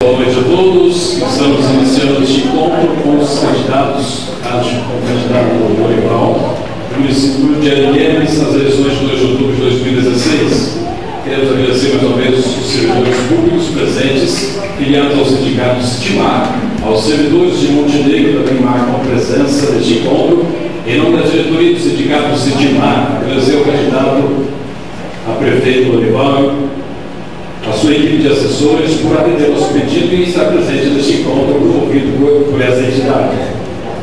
Boa noite a todos. Estamos iniciando este encontro com os candidatos, com o candidato Lorival, do município de Ariquemes, nas eleições de 2 de outubro de 2016. Queremos agradecer mais uma vez os servidores públicos presentes, filiados ao sindicato Sitimar, aos servidores de Montenegro também marcam presença neste encontro. Em nome da diretoria do sindicato Sitimar, agradecer ao candidato a prefeito Lorival, a sua equipe de assessores, por atender ao nosso pedido e estar presente neste encontro promovido por essa entidade.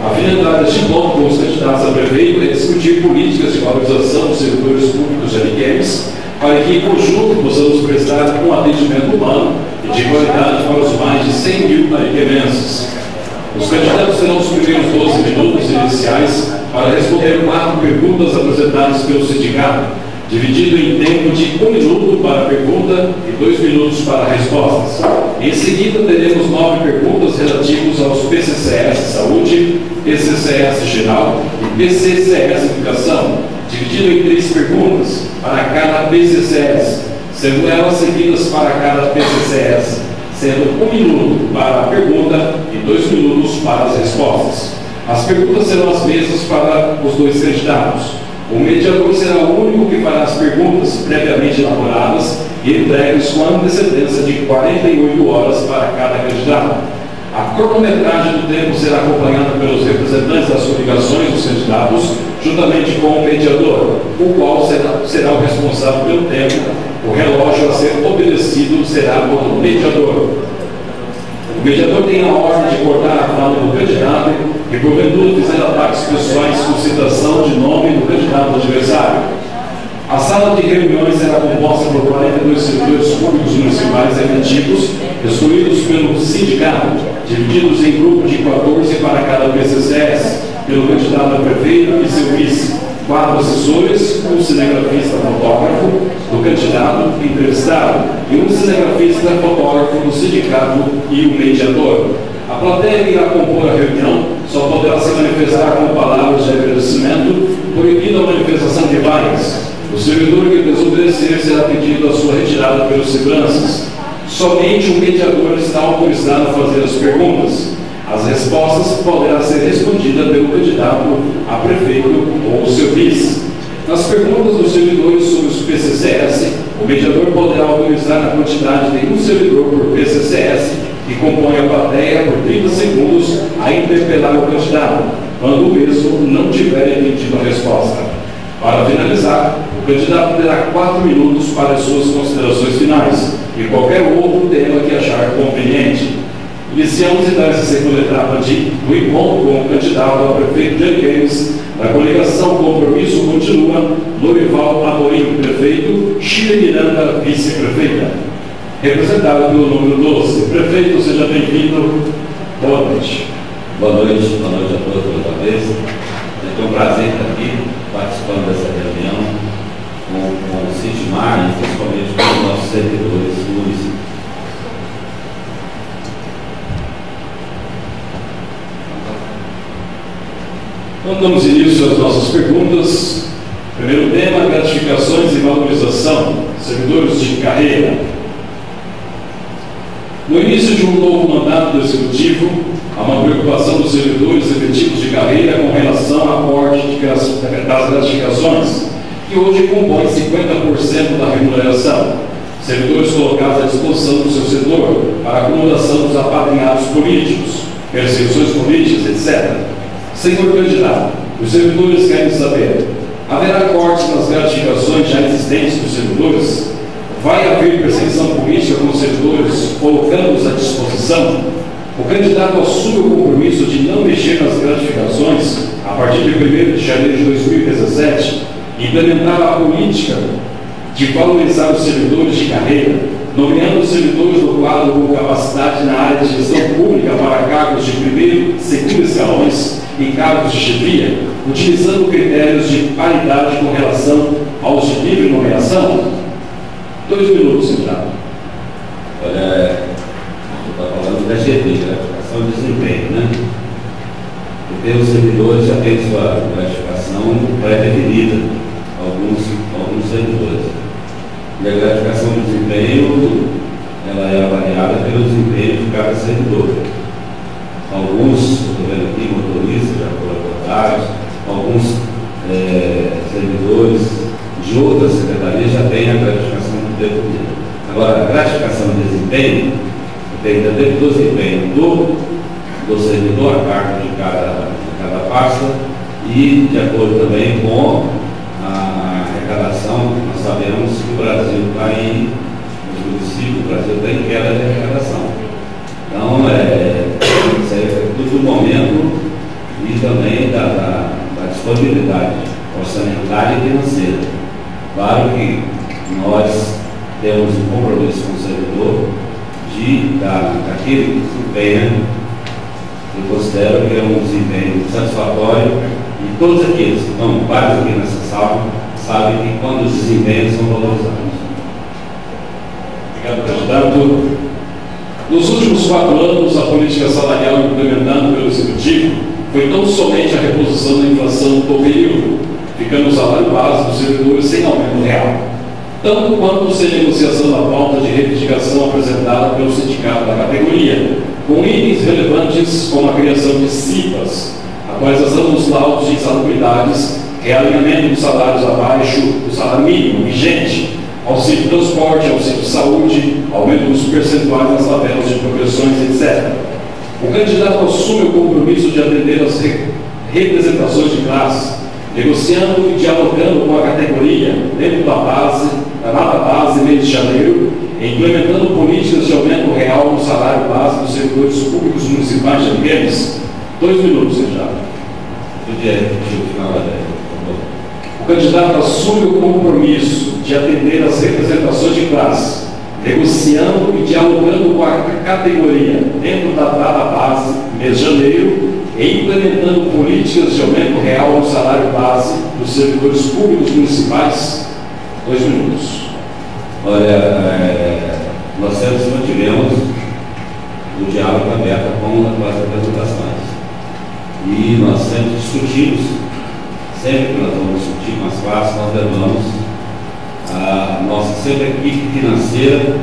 A finalidade deste encontro com os candidatos a prefeito é discutir políticas de valorização dos servidores públicos de Ariquemes, para que, em conjunto, possamos prestar um atendimento humano e de qualidade para os mais de 100 mil ariquemenses. Os candidatos terão os primeiros 12 minutos iniciais para responder 4 perguntas apresentadas pelo sindicato, dividido em tempo de 1 minuto para a pergunta e 2 minutos para respostas. Em seguida, teremos 9 perguntas relativas aos PCCS Saúde, PCCS Geral e PCCS Educação, dividido em 3 perguntas para cada PCCS, sendo elas seguidas para cada PCCS, sendo 1 minuto para a pergunta e 2 minutos para as respostas. As perguntas serão as mesmas para os 2 candidatos. O mediador será o único que fará as perguntas previamente elaboradas e entregues com antecedência de 48 horas para cada candidato. A cronometragem do tempo será acompanhada pelos representantes das coligações dos candidatos, juntamente com o mediador, o qual será o responsável pelo tempo. O relógio a ser obedecido será o mediador. O mediador tem a ordem de cortar a fala do candidato e, porventura, fizer ataques pessoais com citação de nome do candidato adversário. A sala de reuniões será composta por 42 servidores públicos municipais efetivos, excluídos pelo sindicato, divididos em grupos de 14 para cada PCCS, pelo candidato a prefeito e seu vice, 4 assessores, um cinegrafista fotógrafo do candidato entrevistado e um cinegrafista fotógrafo do sindicato e o mediador. A plateia que irá compor a reunião só poderá se manifestar com palavras de agradecimento, proibida a manifestação de vaias. O servidor que desobedecer será pedido a sua retirada pelos seguranças. Somente o mediador está autorizado a fazer as perguntas. As respostas poderão ser respondidas pelo candidato a prefeito ou seu vice. Nas perguntas dos servidores sobre os PCCS, o mediador poderá autorizar a quantidade de um servidor por PCCS que compõe a plateia por 30 segundos a interpelar o candidato, quando o mesmo não tiver entendido a resposta. Para finalizar, o candidato terá 4 minutos para as suas considerações finais e qualquer outro tema que achar conveniente. Iniciamos então essa segunda etapa do encontro com o candidato a prefeito de Ariquemes, da coligação Compromisso Continua, Lorival Amorim, prefeito, Chile Miranda, vice-prefeita. Representado pelo número 12. Prefeito, seja bem-vindo. Boa noite. Boa noite a todos outra vez. É um prazer estar aqui participando dessa reunião com o Sitimar e principalmente com os nossos servidores do município. Então, damos início às nossas perguntas. Primeiro tema: gratificações e valorização, servidores de carreira. No início de um novo mandato do Executivo, há uma preocupação dos servidores efetivos de carreira com relação ao aporte das gratificações, que hoje compõe 50% da remuneração. Servidores colocados à disposição do seu setor para a acumulação dos apadrinhados políticos, perseguições políticas, etc. Senhor candidato, os servidores querem saber: haverá cortes nas gratificações já existentes dos servidores? Vai haver perseguição política com os servidores, colocando-os à disposição? O candidato assume o compromisso de não mexer nas gratificações a partir de 1º de janeiro de 2017, implementar a política de valorizar os servidores de carreira, nomeando os servidores do quadro com capacidade na área de gestão pública para cargos de 1º e 2º escalões e cargos de chefia, utilizando critérios de paridade com relação aos de livre nomeação? 2 minutos, senhor. Olha, você está falando da GD, gratificação de desempenho, né? Porque os servidores já têm sua gratificação pré-definida, alguns servidores. E a gratificação de desempenho ela é avaliada pelo desempenho de cada servidor. Alguns, estou vendo aqui, motoristas já foram abordados, alguns servidores de outras secretarias já têm a gratificação de desempenho. Agora, a gratificação de desempenho depende do desempenho do servidor, a cargo de cada pasta, e de acordo também com a arrecadação. Nós sabemos que o Brasil está aí, os municípios do Brasil está em queda de arrecadação. Então, isso é tudo do momento e também da disponibilidade orçamentária e financeira. Claro que nós temos um compromisso com o servidor daquele desempenho. Eu considero que é um desempenho satisfatório e todos aqueles que estão vários aqui nessa sala sabem que quando os desempenhos são valorizados. Obrigado, candidato. Nos últimos 4 anos, a política salarial implementada pelo Executivo foi tão somente a reposição da inflação do período, ficando o salário base dos servidores sem aumento real, tanto quanto sem negociação da pauta de reivindicação apresentada pelo sindicato da categoria, com itens relevantes como a criação de CIPAs, atualização dos laudos de insalubridades, realinhamento dos salários abaixo do salário mínimo vigente, auxílio de transporte, auxílio de saúde, aumento dos percentuais nas tabelas de progressões, etc. O candidato assume o compromisso de atender às representações de classe, negociando e dialogando com a categoria dentro da data base mês de janeiro, e implementando políticas de aumento real no salário base dos servidores públicos municipais de Ariquemes. 2 minutos, candidato. O candidato assume o compromisso de atender às representações de classe, negociando e dialogando com a categoria dentro da data base mês de janeiro, e implementando políticas de aumento real no salário base dos servidores públicos municipais. 2 minutos. Olha, nós sempre mantivemos o diálogo aberto com as representações. E nós sempre discutimos, sempre que nós vamos discutir com as classes, nós levamos a nossa sempre equipe financeira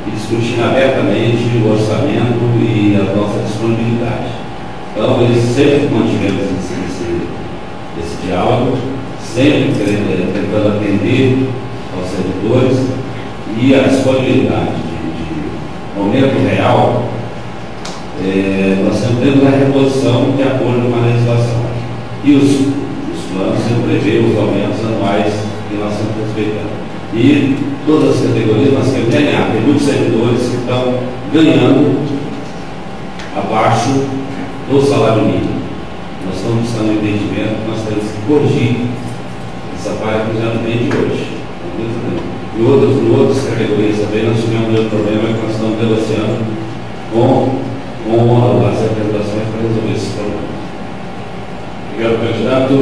e discutindo abertamente o orçamento e a nossa disponibilidade. Então, eles sempre mantivemos esse diálogo, sempre tentando atender aos servidores, e a disponibilidade de aumento real, nós sempre temos a reposição de acordo com a legislação. E os planos sempre prevêem os aumentos anuais que nós sempre respeitamos. E todas as categorias nós queremos ganhar. Tem muitos servidores que estão ganhando abaixo do salário mínimo. Nós estamos buscando um entendimento que nós temos que corrigir essa parte que já não vem de hoje. E outras categorias também nós tivemos o mesmo problema que nós estamos negociando com as representações para resolver esse problema. Obrigado, candidato.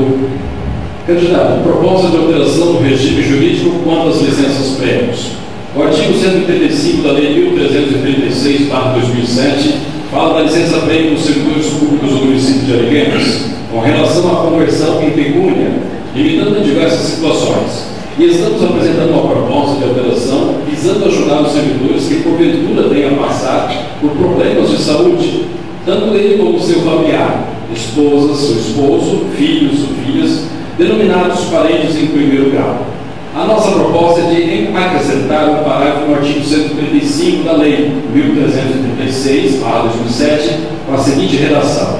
Candidato, proposta de alteração do regime jurídico quanto às licenças prêmios. O artigo 135 da Lei 1336/2007 fala da licença prêmio dos servidores públicos do município de Ariquemes, com relação à conversão em pecúnia, limitando diversas situações. E estamos apresentando uma proposta de alteração visando ajudar os servidores que porventura tenham a passar por problemas de saúde, tanto ele como seu familiar, esposa, seu esposo, filhos ou filhas, denominados parentes em primeiro grau. A nossa proposta é de acrescentar um parágrafo no artigo 135 da Lei 1336/2007 com a seguinte redação: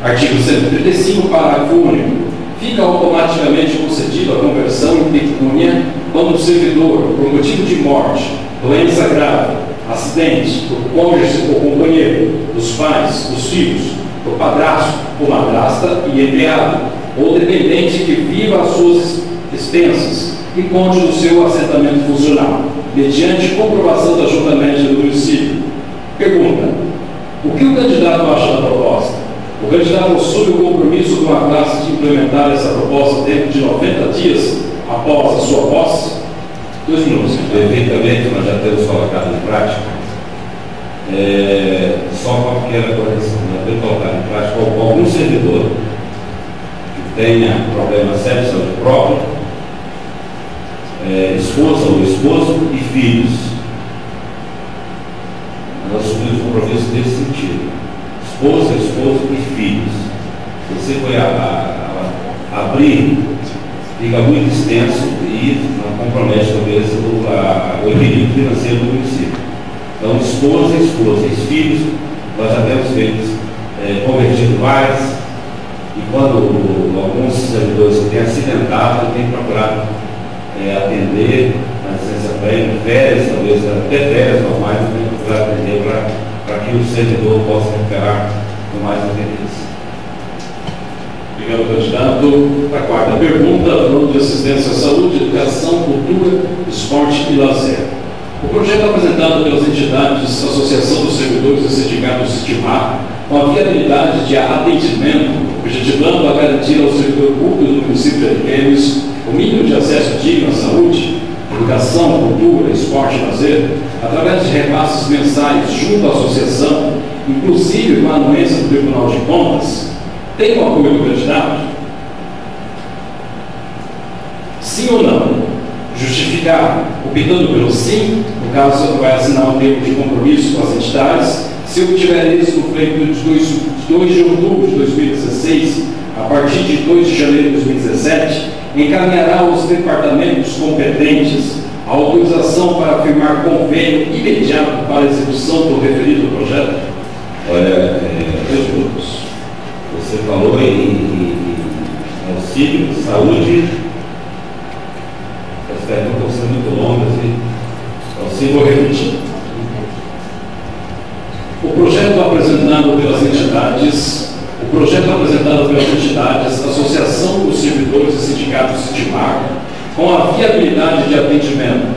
artigo 135, parágrafo único. Fica automaticamente concedida a conversão em pecúnia quando o servidor, por motivo de morte, doença grave, acidente, do cônjuge ou companheiro, dos pais, dos filhos, do padrasto ou madrasta e empregado, ou dependente que viva às suas expensas e conte no seu assentamento funcional, mediante comprovação da junta médica do município. Pergunta: o que o candidato acha da proposta? O candidato assume o compromisso com a classe de implementar essa proposta dentro de 90 dias após a sua posse? 2 minutos. Perfeitamente, nós já temos colocado em prática. Só uma pequena correção. Nós temos colocado em prática algum servidor que tenha problema sério de saúde próprio, esposa ou esposo e filhos. Nós assumimos compromisso nesse sentido. Esposa, esposo e filhos. Você foi abrir, fica muito extenso e compromete talvez o equilíbrio financeiro do município. Então, esposa, esposa e filhos, nós já temos feito, convertido vários, e quando alguns servidores têm acidentado, tem procurado atender a licença prévia, férias, talvez até férias normais, tem procurado atender para que o servidor possa recuperar com mais interesse. Obrigado, candidato. A quarta pergunta, falando de assistência à saúde, educação, cultura, esporte e lazer. O projeto apresentado pelas entidades Associação dos Servidores e Sindicatos Estimar, com a viabilidade de atendimento, objetivando a garantia ao servidor público do município de Ariquemes o mínimo de acesso digno à saúde, educação, cultura, esporte e lazer, através de repasses mensais junto à associação, inclusive com a anuência do Tribunal de Contas, tem o apoio do candidato? Sim ou não? Justificar, optando pelo sim, no caso vai assinar um termo de compromisso com as entidades, se obtiver êxito no pleito de 2 de outubro de 2016, a partir de 2 de janeiro de 2017, encaminhará aos departamentos competentes a autorização para firmar convênio imediato para a execução do referido projeto? Olha, você falou em auxílio, saúde, as perguntas estão sendo muito longas, auxílio, vou repetir. O projeto apresentado pelas entidades, Associação dos Servidores e Sindicatos Estimar, com a viabilidade de atendimento,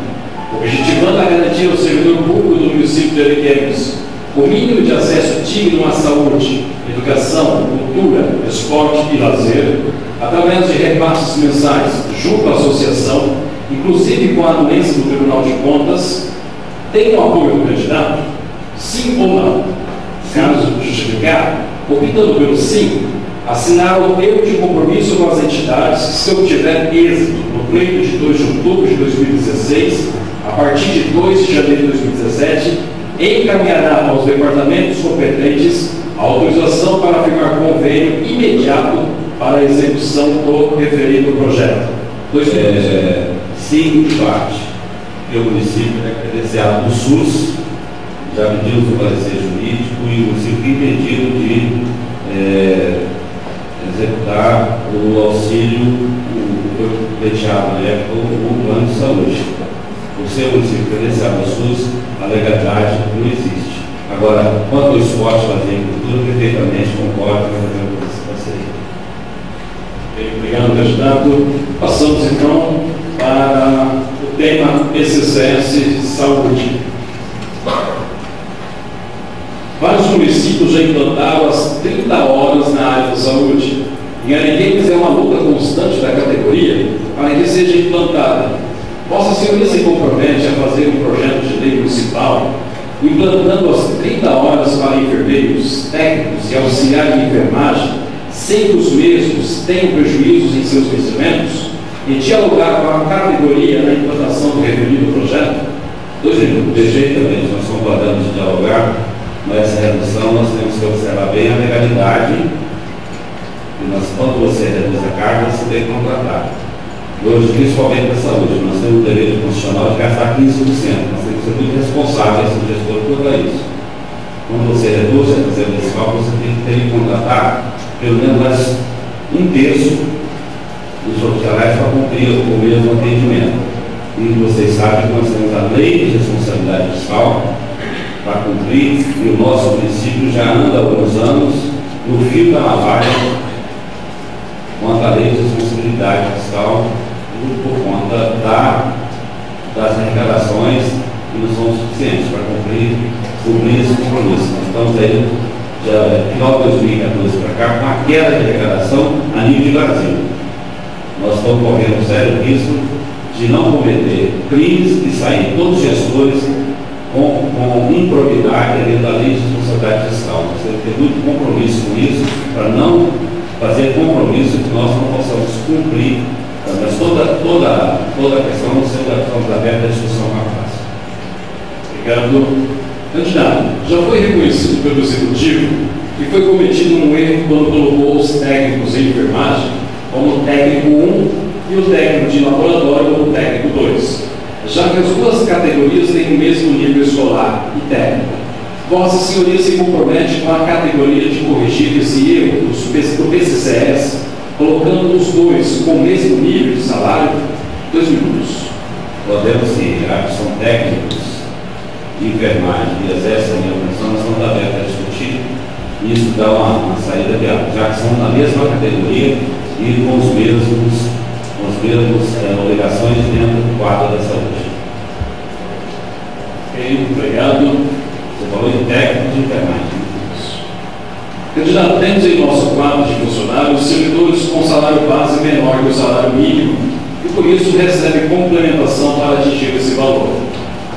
objetivando a garantia ao servidor público do município de Ariquemes o mínimo de acesso digno à saúde, educação, cultura, esporte e lazer, através de repasses mensais junto à associação, inclusive com a anuência do Tribunal de Contas, tem o apoio do candidato? Sim ou não? Caso justificar, optando pelo sim, assinar o termo de compromisso com as entidades se obtiver êxito no pleito de 2 de outubro de 2016, a partir de 2 de janeiro de 2017, encaminhará aos departamentos competentes a autorização para firmar convênio imediato para a execução do referido projeto. Sim, de parte. O município é credenciado do SUS, já pedimos o parecer jurídico e o município impedido de executar o auxílio pleiteado na época, o plano de saúde. Por ser o município credenciado do SUS, a legalidade não existe. Agora, quanto ao esporte, lazer e cultura, perfeitamente concordo com essa parceria. Obrigado, candidato. Passamos então para o tema PCCS Saúde. Vários municípios já implantaram as 30 horas na área da saúde. Em Ariquemes é uma luta constante da categoria para que seja implantada. Vossa Senhoria se compromete a fazer um projeto de lei municipal implantando as 30 horas para enfermeiros, técnicos e auxiliares de enfermagem, sem que os mesmos tenham prejuízos em seus vencimentos, e dialogar com a categoria na implantação do referido projeto? Perfeitamente, nós concordamos de dialogar. Nessa redução, nós temos que observar bem a legalidade. E quando você reduz a carga, você tem que contratar. Hoje, principalmente na saúde, nós temos o dever constitucional de gastar 15%. Nós temos que ser muito responsáveis no gestor quanto a isso. Quando você reduz a reserva municipal, você tem que contratar pelo menos 1/3 dos profissionais para cumprir o mesmo atendimento. E vocês sabem que nós temos a lei de responsabilidade fiscal para cumprir, e o nosso município já anda há alguns anos no fio da navalha quanto à lei de responsabilidade fiscal, por conta das arrecadações que não são suficientes para cumprir esse compromisso. Nós estamos aí, já final de 2014 para cá, com uma queda de arrecadação a nível de Brasil. Nós estamos correndo sério risco de não cometer crimes e sair todos os gestores com improbidade dentro da lei de responsabilidade fiscal. Nós temos que ter muito compromisso com isso, para não fazer compromisso que nós não possamos cumprir. Mas toda a questão não sendo aberta à discussão com a classe. Obrigado. Candidato, já foi reconhecido pelo Executivo que foi cometido um erro quando colocou os técnicos em enfermagem como técnico 1 e o técnico de laboratório como técnico 2, já que as duas categorias têm o mesmo nível escolar e técnico. Vossa Senhoria se compromete com a categoria de corrigir esse erro do PCCS, colocando os dois com o mesmo nível de salário? 2 minutos. Podemos sim, já que são técnicos de enfermagem e exercem a minha função, nós estamos abertos a discutir e isso dá uma saída viável, já que são na mesma categoria e com os mesmos obrigações dentro do quadro da saúde. Ok, obrigado. Você falou de técnico de enfermagem. Candidato, temos em nosso quadro de funcionários servidores com salário base menor que o salário mínimo e por isso recebe complementação para atingir esse valor.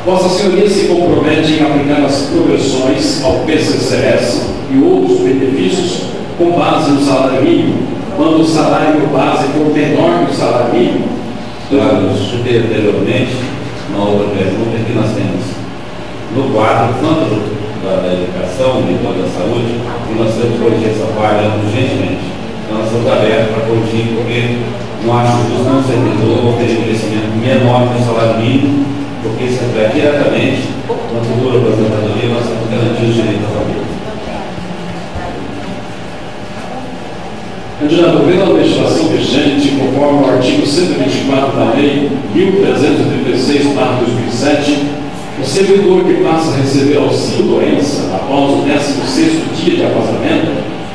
Vossa Senhoria se compromete em aplicar as progressões ao PCCS e outros benefícios com base no salário mínimo, quando o salário base for menor que o salário mínimo? Claro, eu citei anteriormente, na outra pergunta, que nós temos no quadro, tanto da educação e da saúde, e nós temos que corrigir essa falha urgentemente. Então, nós estamos abertos para corrigir, porque não acho justo não servidor ter crescimento menor que o salário mínimo, porque isso reflete diretamente na futura aposentadoria, nós temos garantido os direitos da família. Candidato, pela legislação vigente, conforme o artigo 124 da Lei 1336/2007, o servidor que passa a receber auxílio-doença após o 16º dia de afastamento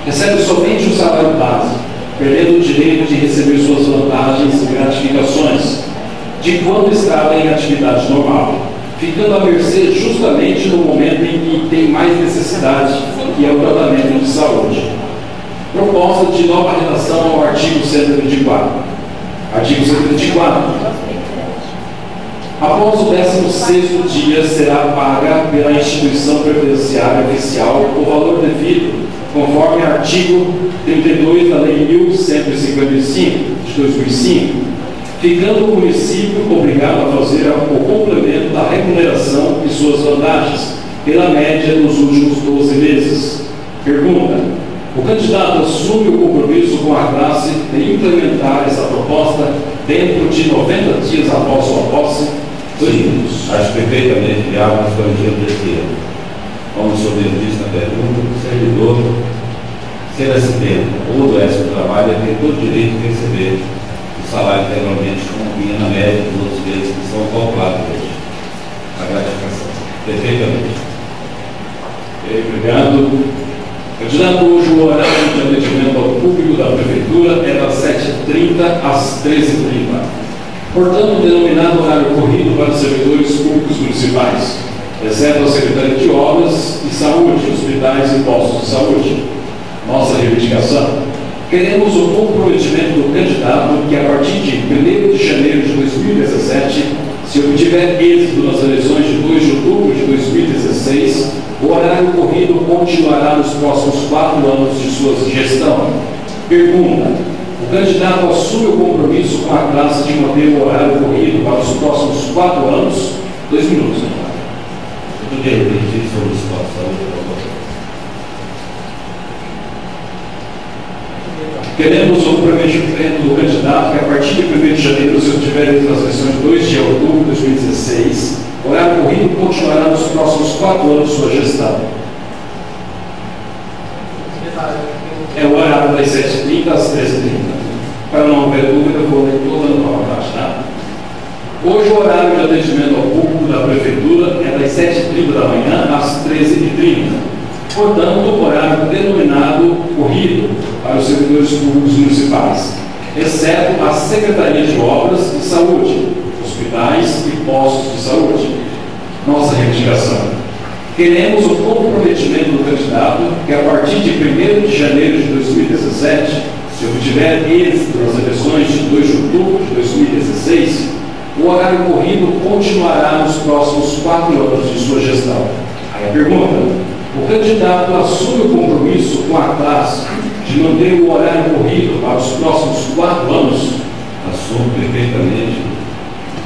recebe somente o salário base, perdendo o direito de receber suas vantagens e gratificações de quando estava em atividade normal, ficando à mercê justamente no momento em que tem mais necessidade, que é o tratamento de saúde. Proposta de nova redação ao artigo 124. Artigo 124. Após o 16º dia, será paga pela instituição previdenciária oficial o valor devido, conforme artigo 32 da Lei 1155 de 2005, ficando o município obrigado a fazer o complemento da remuneração e suas vantagens, pela média dos últimos 12 meses. Pergunta: o candidato assume o compromisso com a classe de implementar essa proposta dentro de 90 dias após sua posse? 2 minutos. Acho perfeitamente viável nós corrigirmos esse erro. Como o senhor mesmo disse na pergunta, o servidor, se ele acidenta ou adoece no trabalho, ele tem todo o direito de receber o salário integralmente, como vinha na média dos outros meses que são calculados hoje. A gratificação. Perfeitamente. Obrigado. Candidato, hoje o horário de atendimento ao público da Prefeitura é das 7h30 às 13h30. Portanto, denominado horário corrido para os servidores públicos municipais, exceto a Secretaria de Obras e Saúde, hospitais e postos de saúde. Nossa reivindicação: queremos o comprometimento do candidato que, a partir de 1º de janeiro de 2017, se obtiver êxito nas eleições de 2 de outubro de 2016, o horário corrido continuará nos próximos 4 anos de sua gestão. Pergunta: o candidato assume o compromisso com a classe de manter o horário corrido para os próximos 4 anos? 2 minutos. Eu poderia repetir sobre a situação, por favor. Queremos o comprometimento do candidato que, a partir de 1º de janeiro, se obtiver entre as eleições de 2 de outubro de 2016, o horário corrido continuará nos próximos 4 anos de sua gestão. É o horário das 7h30 às 13h30. Para não haver dúvida, eu vou ler toda a nova parte, tá? Hoje o horário de atendimento ao público da Prefeitura é das 7h30 da manhã às 13h30. Portanto, o horário denominado corrido para os servidores públicos municipais, exceto a Secretaria de Obras e Saúde, hospitais e postos de saúde. Nossa reivindicação: queremos o comprometimento do candidato que, a partir de 1º de janeiro de 2017, se obtiver êxito nas eleições de 2 de outubro de 2016, o horário corrido continuará nos próximos 4 anos de sua gestão. Aí a pergunta: o candidato assume o compromisso com a classe de manter o horário corrido para os próximos 4 anos? Assumo perfeitamente,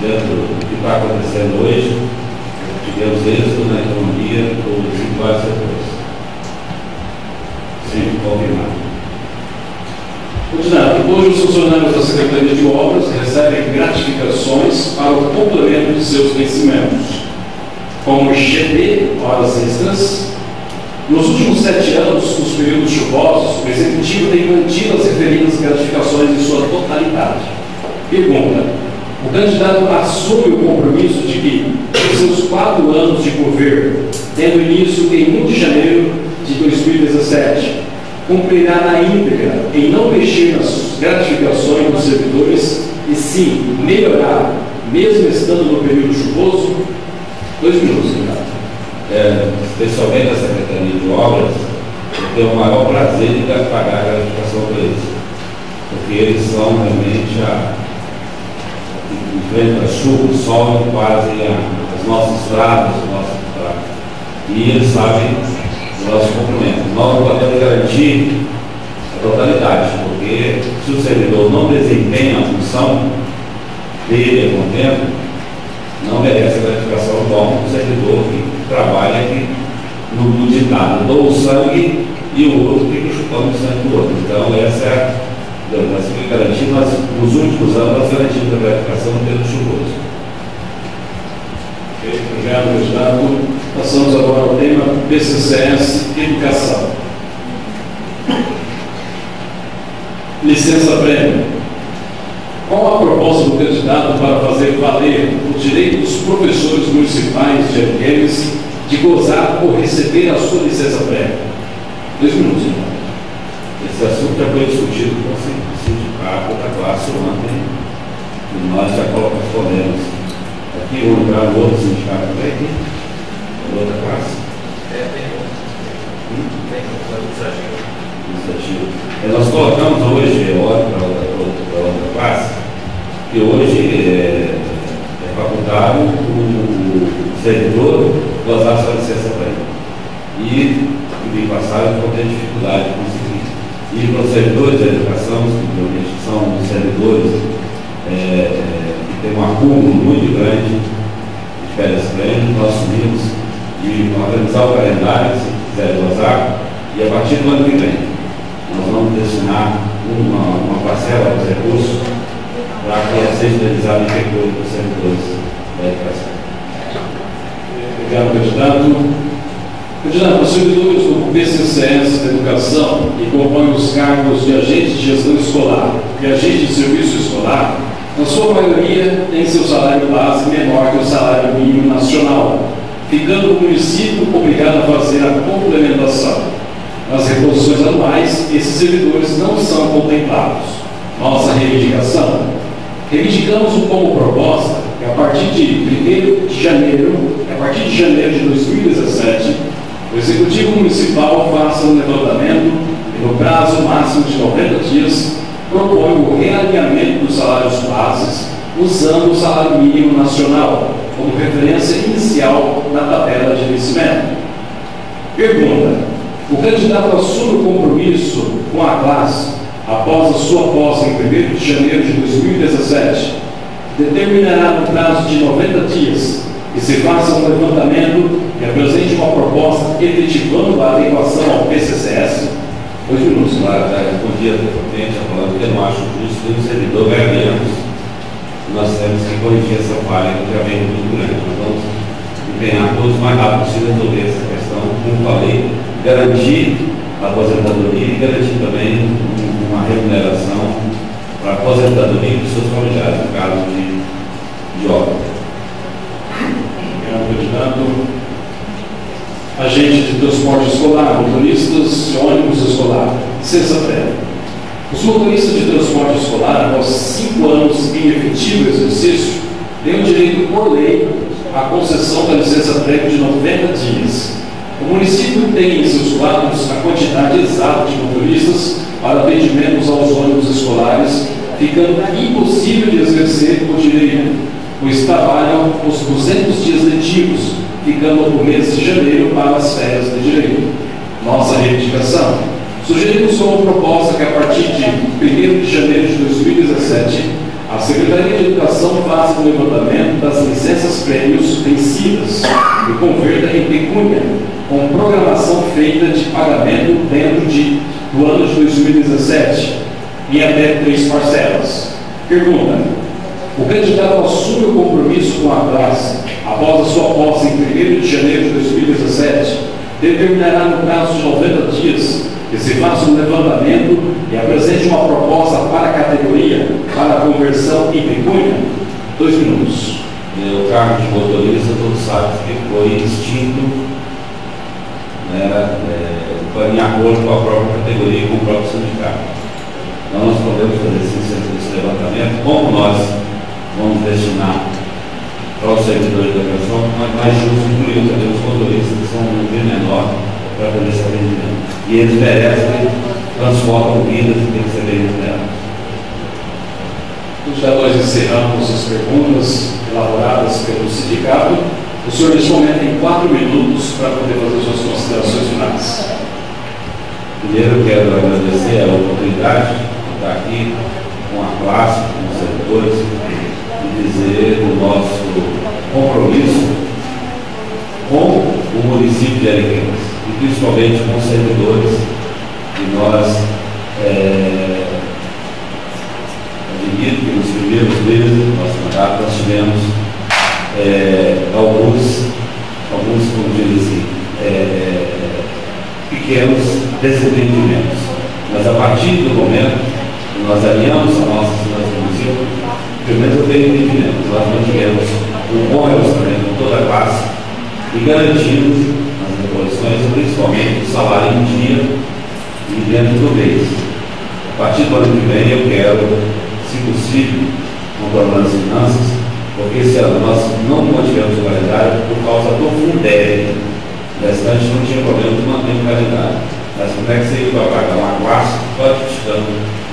dentro do que está acontecendo hoje, tivemos êxito na economia em vários setores. Sempre confirmado. Continuando, hoje os funcionários da Secretaria de Obras recebem gratificações para o complemento de seus vencimentos, como GD, horas extras. Nos últimos 7 anos, nos períodos chuvosos, o Executivo tem mantido as referidas gratificações em sua totalidade. Pergunta: o candidato assume o compromisso de que, em seus 4 anos de governo, tendo início em 1 de janeiro de 2017, cumprirá na íntegra em não mexer nas gratificações dos servidores e sim melhorar, mesmo estando no período chuvoso? 2 minutos, candidato. Especialmente a Secretaria de Obras, eu tenho o maior prazer de pagar a gratificação para eles, porque eles são realmente em frente à chuva, o sol, fazem as nossas estradas, os nossos estradas. E eles sabem o nosso cumprimento. Nós não podemos garantir a totalidade, porque se o servidor não desempenha a função dele a tempo, não merece a gratificação como o servidor que trabalha aqui no ditado: dou o sangue e o outro fica chupando o sangue do outro. Então, essa é a garantia. Nós, nos últimos anos, nós garantimos a gratificação no período chuvoso. Obrigado, candidato. Passamos agora ao tema PCCS Educação. Licença prévia. Qual a proposta do candidato para fazer valer o direito dos professores municipais de Ariquemes de gozar ou receber a sua licença prévia? 2 minutos. Esse assunto já foi discutido com o sindicato da classe ontem e nós já respondemos. Aqui vou entrar no outro sindicato também, outra classe. Nós colocamos hoje, olha para outra classe, que hoje é facultado o servidor gozar sua licença prévia. E no passado eu ter dificuldade de conseguir. E para os servidores da educação, que são os servidores que têm um acúmulo muito grande de férias prévias, nós assumimos de organizar o calendário, se quiser gozar, e a partir do ano que vem nós vamos destinar uma parcela dos recursos para que seja utilizado em recursos dos servidores da educação. Obrigado, candidato. Candidato, os servidores do PCCS da Educação que compõem os cargos de agente de gestão escolar e agente de serviço escolar, na sua maioria, tem seu salário base menor que o salário mínimo nacional, ficando o município obrigado a fazer a complementação. Nas reposições anuais, esses servidores não são contemplados. Nossa reivindicação: reivindicamos como proposta que a partir de janeiro de 2017, o Executivo Municipal faça um levantamento e, no prazo máximo de 90 dias, propõe o realinhamento dos salários bases usando o salário mínimo nacional como referência inicial na tabela de vencimento. Pergunta: o candidato assume o compromisso com a classe após a sua posse em 1º de janeiro de 2017, determinará no prazo de 90 dias que se faça um levantamento que apresente uma proposta efetivando a adequação ao PCCS? 2 minutos. Claro, respondi anteriormente, falando que eu não acho justo que o servidor ganhe menos. Nós temos que corrigir essa falha que já vem muito grande. Nós vamos empenhar todos o mais rápido possível resolver essa questão, como falei, garantir a aposentadoria e garantir também uma remuneração para a aposentadoria dos seus familiares, no caso de obra. Obrigado, candidato. Agente de transporte escolar, motoristas de ônibus escolar, licença prévia. Os motoristas de transporte escolar, após 5 anos em efetivo exercício, têm o direito por lei à concessão da licença prévia de 90 dias. O município tem em seus quadros a quantidade exata de motoristas para atendimentos aos ônibus escolares, ficando impossível de exercer o direito, pois trabalham os 200 dias letivos, ficando no mês de janeiro para as férias de direito. Nossa reivindicação: sugerimos como proposta que a partir de 1º de janeiro de 2017 A Secretaria de Educação faça o levantamento das licenças-prêmios vencidas e converta em pecúnia, com programação feita de pagamento dentro do ano de 2017, em até 3 parcelas. Pergunta: o candidato assume o compromisso com a classe após a sua posse em 1º de janeiro de 2017, determinará no prazo de 90 dias que se faça um levantamento e apresente uma proposta para a categoria para a conversão em pecúnia? 2 minutos. O cargo de motorista, todos sabem que foi extinto, né, em acordo com a própria categoria e com o próprio sindicato. Então nós podemos fazer esse levantamento, como nós vamos destinar para os servidores da educação, mas mais justo incluir também os motoristas, que são um número menor para fazer esse atendimento. E eles merecem, transportam vidas e têm que ser bem remunerados. Já nós encerramos as perguntas elaboradas pelo sindicato. O senhor, neste momento, tem 4 minutos para poder fazer suas considerações finais. Primeiro, eu quero agradecer a oportunidade de estar aqui com a classe, com os servidores, e dizer o nosso compromisso com o município de Ariquemes, e principalmente com os servidores, que nós admito que nos primeiros meses do nosso mandato nós tivemos alguns, como diz assim, pequenos desentendimentos. Mas a partir do momento que nós alinhamos a nossa finança do município, primeiro eu tenho entendimento, nós mantivemos um bom relacionamento com toda a classe e garantimos as reposições, principalmente o salário em dia e dentro do mês. A partir do ano que vem eu quero, se possível, controlar as finanças, porque esse ano nós não mantivemos o calendário por causa do Fundeb. O restante não tinha problema de manter o calendário. Mas como é que você vai pagar uma classe, pode estar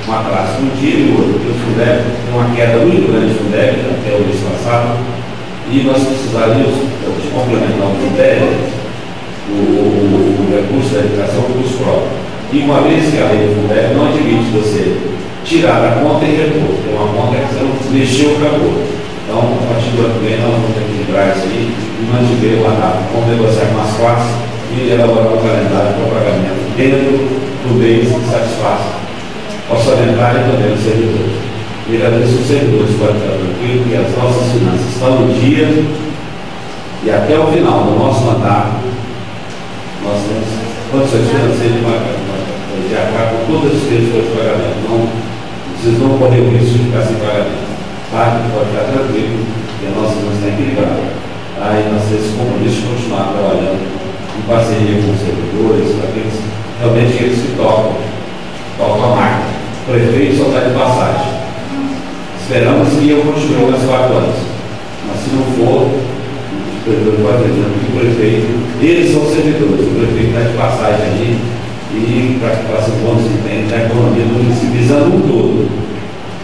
uma classe um dia e outro, porque o Fundeb tem uma queda muito grande do Fundeb até o mês passado, e nós precisaríamos de complementar o Fundeb, o recurso da educação, o curso próprio. E uma vez que a lei do Fundeb não admite você tirar da conta e repor, tem uma conta que você não mexeu, acabou. Então, a partir do ano que vem, nós vamos ter que equilibrar isso aí e manter o mandato. Vamos negociar com as classes e elaborar um calendário para o pagamento dentro do mês que satisfaça orçamentário e também os servidores. E agradeço os servidores por estar tranquilo, que as nossas finanças estão no dia e até o final do nosso mandato nós temos condições financeiras de arcar com todas as despesas de pagamento. Não, vocês não correm o risco de ficar sem pagamento. Tá? Pode ficar tranquilo, e a nossa finança está equilibrada. Aí nós temos esse compromisso de continuar trabalhando em parceria com os servidores, para aqueles que tocam a máquina. O prefeito só está de passagem. Esperamos que eu continue mais 4 anos. Mas se não for, o prefeito pode dizer que o prefeito, eles são servidores, o prefeito está de passagem ali, e para que faça um bom desempenho da economia do município, visando um todo.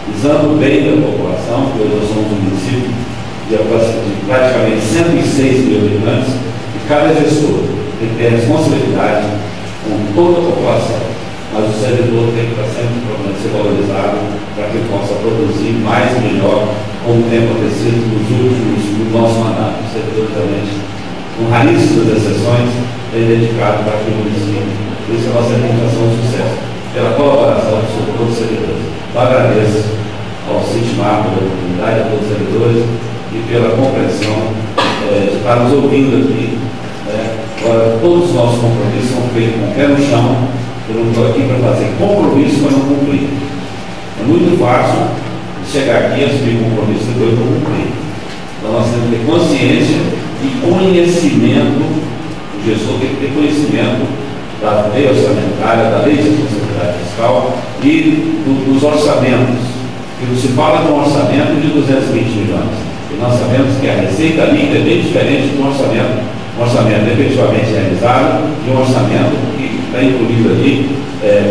Visando bem a população, porque nós somos um município de praticamente 106 mil habitantes, e cada gestor tem que ter responsabilidade com toda a população, mas o servidor tem que estar sempre procurando ser valorizado para que ele possa produzir mais e melhor, como tem acontecido nos últimos do nosso mandato. O servidor realmente, com raríssimas exceções, tem dedicado para que o município, por isso a nossa administração é um sucesso, pela colaboração de todos os servidores. Eu agradeço ao Sintimar pela oportunidade, a todos os servidores e pela compreensão de estar nos ouvindo aqui. Agora, todos os nossos compromissos são feitos com o pé no chão. Eu não estou aqui para fazer compromisso para não cumprir. É muito fácil chegar aqui e assumir compromisso e depois não cumprir. Então nós temos que ter consciência e conhecimento, o gestor tem que ter conhecimento da lei orçamentária, da lei de responsabilidade fiscal e dos orçamentos. Que se fala de um orçamento de 220 milhões. E nós sabemos que a receita líquida é bem diferente de um orçamento efetivamente realizado e um orçamento que está incluído ali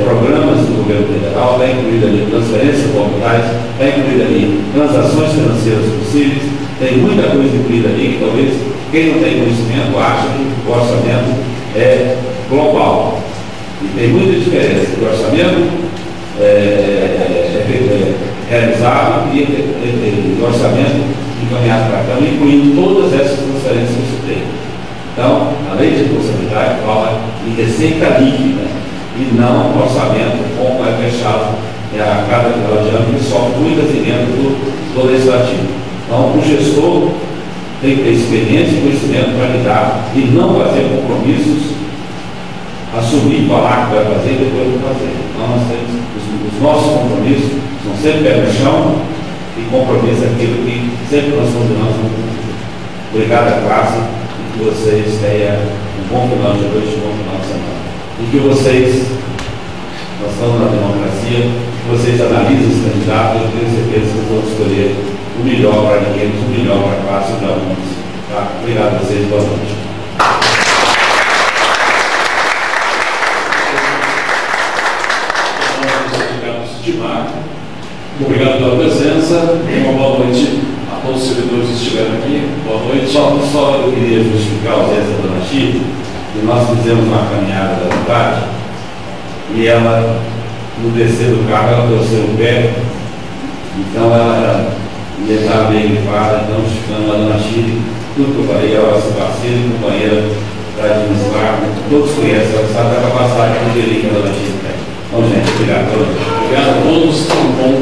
programas do governo federal, está incluído ali transferências voluntárias, está incluído ali transações financeiras possíveis, tem muita coisa incluída ali que talvez quem não tem conhecimento acha que o orçamento é global. E tem muita diferença do orçamento realizado e o orçamento encaminhado para a Câmara, incluindo todas essas transferências que eu citei. Então, a lei de responsabilidade fala em receita líquida e não orçamento, como é fechado a cada final de ano, que sofre muitas emendas do legislativo. Então, o gestor tem que ter experiência e conhecimento para lidar e não fazer compromissos, assumir, falar que vai fazer e depois não fazer. Então, nós temos os nossos compromissos, são sempre pé no chão e compromisso é aquilo que sempre nós combinamos. Obrigado à classe e que vocês tenham um bom final de noite, um bom final de semana. E que vocês, nós estamos na democracia, que vocês analisem os candidatos, eu tenho certeza que vão escolher o melhor para ninguém, o melhor para a classe e para o mundo. Tá? Obrigado a vocês, boa noite. Obrigado pela presença. Uma boa noite a todos os servidores que estiveram aqui. Boa noite. Só eu queria justificar a ausência da dona Chico, que nós fizemos uma caminhada da cidade e ela, no descer do carro, ela torceu o pé, então ela ia estar bem gripada, então justificando a dona Chico, tudo que eu falei, ela se parceira e companheira para administrar, todos conhecem, ela sabe da capacidade de gerir que a dona Chico tem. Então, gente, obrigado a todos. Obrigado a todos. Um bom